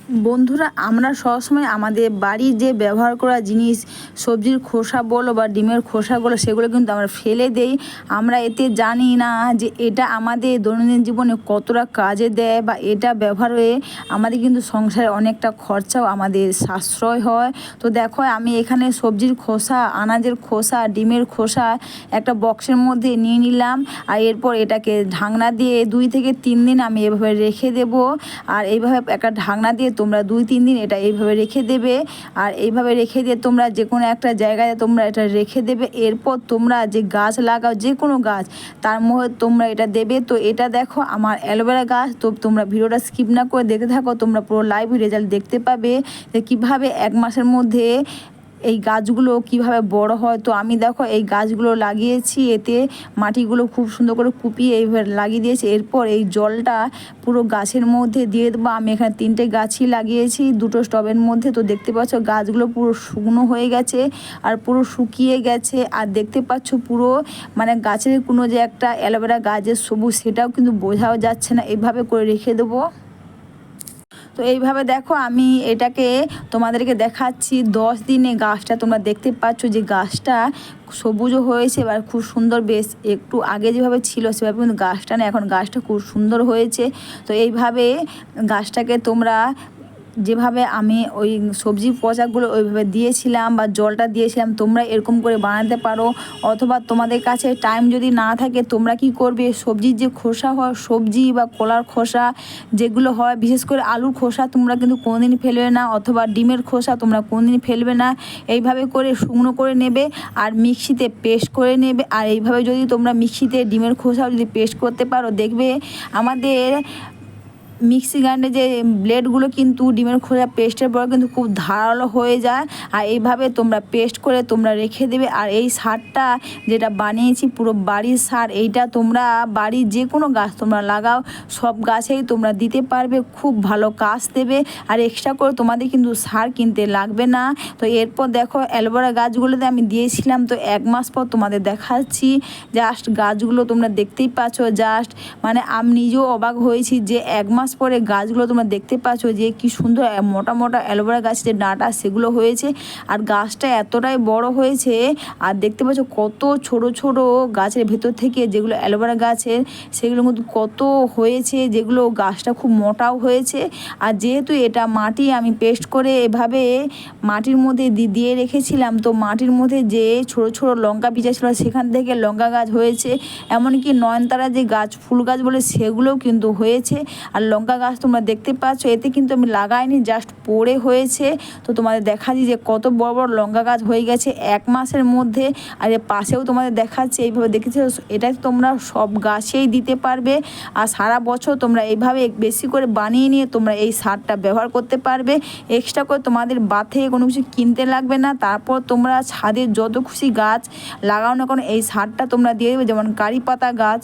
বন্ধুরা, আমরা সবসময় আমাদের বাড়ির যে ব্যবহার করা জিনিস, সবজির খোসা বলো বা ডিমের খোসাগুলো, সেগুলো কিন্তু আমরা ফেলে দেই। আমরা এতে জানি না যে এটা আমাদের দৈনন্দিন জীবনে কতটা কাজে দেয়, বা এটা ব্যবহার হয়ে আমাদের কিন্তু সংসারে অনেকটা খরচাও আমাদের সাশ্রয় হয়। তো দেখো, আমি এখানে সবজির খোসা, আনাজের খোসা, ডিমের খোসা একটা বক্সের মধ্যে নিয়ে নিলাম। আর এরপর এটাকে ঢাকনা দিয়ে 2 থেকে 3 দিন আমি এভাবে রেখে দেব। আর এইভাবে একটা ঢাকনা দিয়ে তোমরা 2-3 দিন এটা এইভাবে রেখে দেবে। আর এইভাবে রেখে দিয়ে তোমরা যে কোনো একটা জায়গায় তোমরা এটা রেখে দেবে। এরপর তোমরা যে গাছ লাগাও, যে কোনো গাছ, তার মধ্যে তোমরা এটা দেবে। তো এটা দেখো আমার অ্যালোভেরা গাছ। তো তোমরা ভিডিওটা স্কিপ না করে দেখতে থাকো, তোমরা পুরো লাইভ রেজাল্ট দেখতে পাবে যে কীভাবে 1 মাসের মধ্যে এই গাছগুলো কিভাবে বড় হয়। তো আমি দেখো এই গাছগুলো লাগিয়েছি, এতে মাটিগুলো খুব সুন্দর করে কুপিয়ে এইভাবে লাগিয়ে দিয়েছি। এরপর এই জলটা পুরো গাছের মধ্যে দিয়ে দেবো। আমি এখানে 3টে গাছই লাগিয়েছি 2টো টবের মধ্যে। তো দেখতে পাচ্ছ গাছগুলো পুরো শুকনো হয়ে গেছে আর পুরো শুকিয়ে গেছে। আর দেখতে পাচ্ছ পুরো মানে গাছের কোনো যে একটা অ্যালোভেরা গাছের সবুজ, সেটাও কিন্তু বোঝাও যাচ্ছে না। এইভাবে করে রেখে দেবো। তো এইভাবে দেখো আমি এটাকে তোমাদেরকে দেখাচ্ছি 10 দিনে গাছটা তোমরা দেখতে পাচ্ছ যে গাছটা সবুজও হয়েছে। এবার খুব সুন্দর, বেশ একটু আগে যেভাবে ছিল সেভাবে কিন্তু গাছটা না, এখন গাছটা খুব সুন্দর হয়েছে। তো এইভাবে গাছটাকে তোমরা যেভাবে আমি ওই সবজি পচাগুলো ওইভাবে দিয়েছিলাম বা জলটা দিয়েছিলাম, তোমরা এরকম করে বানাতে পারো। অথবা তোমাদের কাছে টাইম যদি না থাকে, তোমরা কি করবে, সবজির যে খোসা হয়, সবজি বা কলার খোসা যেগুলো হয়, বিশেষ করে আলুর খোসা তোমরা কিন্তু কোনোদিন ফেলবে না, অথবা ডিমের খোসা তোমরা কোনোদিন ফেলবে না। এইভাবে করে শুকনো করে নেবে আর মিক্সিতে পেস্ট করে নেবে। আর এইভাবে যদি তোমরা মিক্সিতে ডিমের খোসাও যদি পেস্ট করতে পারো, দেখবে আমাদের মিক্সি গ্রাইন্ডারে যে ব্লেডগুলো কিন্তু ডিমের খোসা পেস্টের পর কিন্তু খুব ধারালো হয়ে যায়। আর এইভাবে তোমরা পেস্ট করে তোমরা রেখে দেবে। আর এই সারটা যেটা বানিয়েছি পুরো বাড়ির সার, এইটা তোমরা বাড়ির যে কোনো গাছ তোমরা লাগাও, সব গাছেই তোমরা দিতে পারবে, খুব ভালো কাজ দেবে। আর এক্সট্রা করে তোমাদের কিন্তু সার কিনতে লাগবে না। তো এরপর দেখো অ্যালোভেরা গাছগুলোতে আমি দিয়েছিলাম, তো 1 মাস পর তোমাদের দেখাচ্ছি। জাস্ট গাছগুলো তোমরা দেখতেই পাচ্ছ, জাস্ট মানে আমি নিজেও অবাক হয়েছি যে 1 মাস পরে গাছগুলো তোমরা দেখতে পাচ্ছ যে কি সুন্দর মোটা মোটা অ্যালোভেরা গাছের যে ডাঁটা সেগুলো হয়েছে। আর গাছটা এতটাই বড় হয়েছে। আর দেখতে পাচ্ছ কত ছোট ছোট গাছের ভেতর থেকে যেগুলো অ্যালোভেরা গাছের, সেগুলো কিন্তু কত হয়েছে, যেগুলো গাছটা খুব মোটাও হয়েছে। আর যেহেতু এটা মাটি আমি পেস্ট করে এভাবে মাটির মধ্যে দিয়ে রেখেছিলাম, তো মাটির মধ্যে যে ছোট ছোট লঙ্কা বীজ ছিল সেখান থেকে লঙ্কা গাছ হয়েছে। এমনকি নয়নতারা যে গাছ, ফুল গাছ বলে, সেগুলোও কিন্তু হয়েছে। আর লঙ্কা গাছ তোমরা দেখতে পাচ্ছ, এতে কিন্তু আমি লাগাইনি, জাস্ট পড়ে হয়েছে। তো তোমাদের দেখাচ্ছি যে কত বড় বড় লঙ্কা গাছ হয়ে গেছে 1 মাসের মধ্যে। আর এর পাশেও তোমাদের দেখাচ্ছি, এইভাবে দেখেছো, এটা তোমরা সব গাছেই দিতে পারবে। আর সারা বছর তোমরা এইভাবে বেশি করে বানিয়ে নিয়ে তোমরা এই সারটা ব্যবহার করতে পারবে। এক্সট্রা করে তোমাদের বাথে কোনো কিছু কিনতে লাগবে না। তারপর তোমরা ছাদে যত খুশি গাছ লাগাও না কেন, এই সারটা তোমরা দিয়ে দেবে। যেমন কারি পাতা গাছ,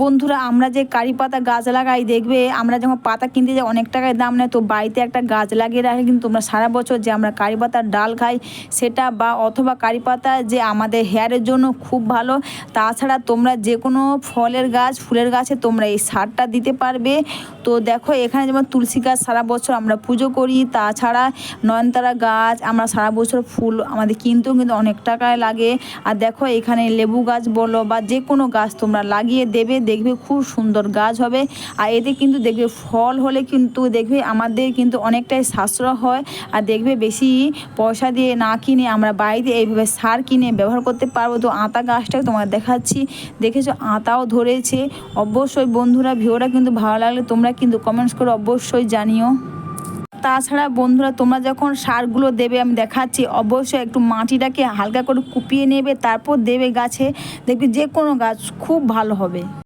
বন্ধুরা আমরা যে কারি পাতা গাছ লাগাই, দেখবে আমরা যখন পাতা কিনতে যাই অনেক টাকায় দাম নেয়। তো বাড়িতে একটা গাছ লাগিয়ে রাখে কিন্তু তোমরা সারা বছর যে আমরা কারি পাতার ডাল খাই সেটা, বা অথবা কারি পাতা যে আমাদের হেয়ারের জন্য খুব ভালো। তাছাড়া তোমরা যে কোনো ফলের গাছ, ফুলের গাছে তোমরা এই সারটা দিতে পারবে। তো দেখো এখানে যেমন তুলসী গাছ সারা বছর আমরা পুজো করি, তাছাড়া নয়নতারা গাছ আমরা সারা বছর ফুল আমাদের কিনতেও কিন্তু অনেক টাকায় লাগে। আর দেখো এখানে লেবু গাছ বলো বা যে কোনো গাছ তোমরা লাগিয়ে দেবে, দেখবে খুব সুন্দর গাছ হবে। আর এতে কিন্তু দেখবে ফল হলে কিন্তু দেখবে আমাদের কিন্তু অনেকটাই সাশ্রয় হয়। আর দেখবে বেশি পয়সা দিয়ে না কিনে আমরা বাড়িতে এইভাবে সার কিনে ব্যবহার করতে পারবো। তো আতা গাছটাকে তোমার দেখাচ্ছি, দেখেছো আতাও ধরেছে। অবশ্যই বন্ধুরা ভিডিওটা কিন্তু ভালো লাগলে তোমরা কিন্তু কমেন্টস করে অবশ্যই জানিও। তাছাড়া বন্ধুরা তোমরা যখন সারগুলো দেবে, আমি দেখাচ্ছি, অবশ্যই একটু মাটিটাকে হালকা করে কুপিয়ে নেবে, তারপর দেবে গাছে, দেখবে যে কোনো গাছ খুব ভালো হবে।